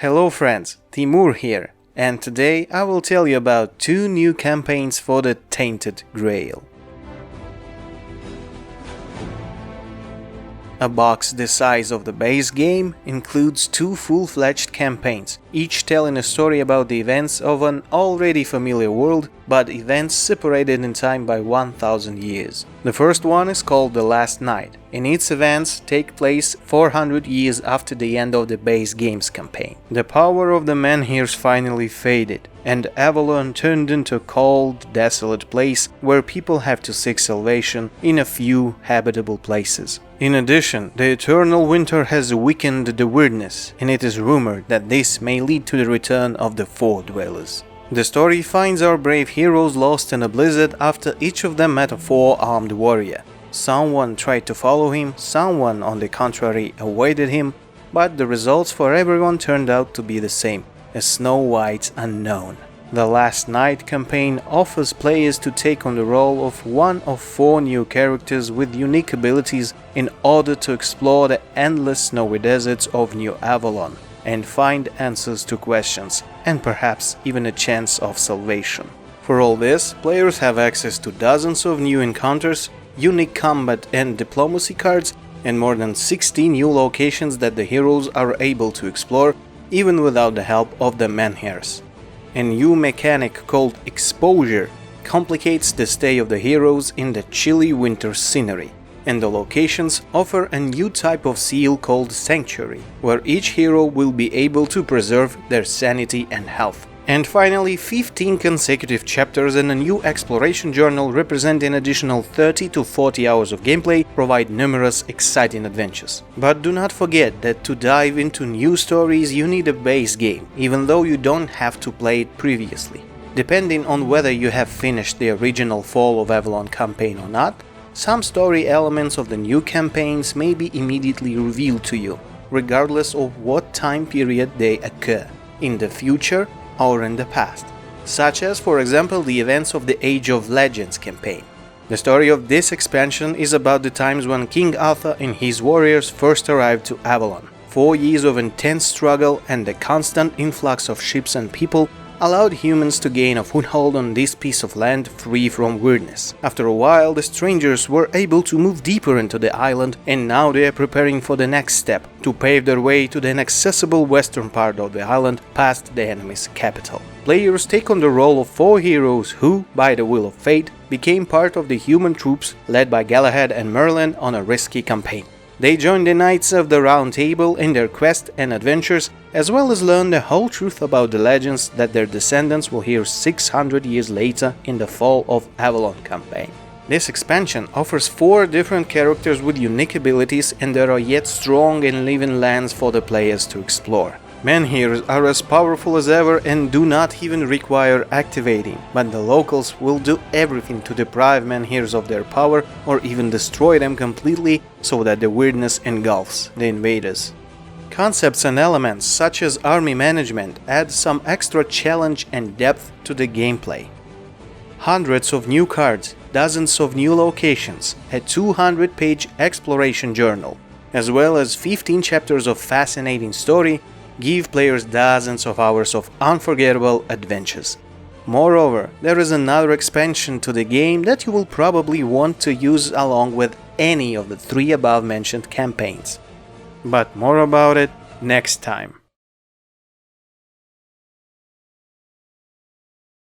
Hello friends, Timur here, and today I will tell you about two new campaigns for the Tainted Grail. A box the size of the base game includes two full-fledged campaigns, each telling a story about the events of an already familiar world, but events separated in time by 1000 years. The first one is called The Last Night, and its events take place 400 years after the end of the base game's campaign. The power of the menhirs finally faded, and Avalon turned into a cold, desolate place where people have to seek salvation in a few habitable places. In addition, the eternal winter has weakened the weirdness, and it is rumored that this may lead to the return of the Four Dwellers. The story finds our brave heroes lost in a blizzard after each of them met a four-armed warrior. Someone tried to follow him, someone on the contrary awaited him, but the results for everyone turned out to be the same: a Snow White unknown. The Last Night campaign offers players to take on the role of one of four new characters with unique abilities in order to explore the endless snowy deserts of New Avalon and find answers to questions, and perhaps even a chance of salvation. For all this, players have access to dozens of new encounters, unique combat and diplomacy cards, and more than 60 new locations that the heroes are able to explore even without the help of the menhirs. A new mechanic called Exposure complicates the stay of the heroes in the chilly winter scenery, and the locations offer a new type of seal called Sanctuary, where each hero will be able to preserve their sanity and health. And finally, 15 consecutive chapters and a new exploration journal representing additional 30 to 40 hours of gameplay provide numerous exciting adventures. But do not forget that to dive into new stories you need a base game, even though you don't have to play it previously. Depending on whether you have finished the original Fall of Avalon campaign or not, some story elements of the new campaigns may be immediately revealed to you, regardless of what time period they occur, in the future or in the past, such as, for example, the events of the Age of Legends campaign. The story of this expansion is about the times when King Arthur and his warriors first arrived to Avalon. 4 years of intense struggle and the constant influx of ships and people allowed humans to gain a foothold on this piece of land free from weirdness. After a while, the strangers were able to move deeper into the island, and now they are preparing for the next step, to pave their way to the inaccessible western part of the island past the enemy's capital. Players take on the role of four heroes who, by the will of fate, became part of the human troops led by Galahad and Merlin on a risky campaign. They join the Knights of the Round Table in their quest and adventures, as well as learn the whole truth about the legends that their descendants will hear 600 years later in the Fall of Avalon campaign. This expansion offers 4 different characters with unique abilities, and there are yet strong and living lands for the players to explore. Menhirs are as powerful as ever and do not even require activating, but the locals will do everything to deprive menhirs of their power or even destroy them completely so that the weirdness engulfs the invaders. Concepts and elements such as army management add some extra challenge and depth to the gameplay. Hundreds of new cards, dozens of new locations, a 200-page exploration journal, as well as 15 chapters of fascinating story give players dozens of hours of unforgettable adventures. Moreover, there is another expansion to the game that you will probably want to use along with any of the 3 above-mentioned campaigns. But more about it next time.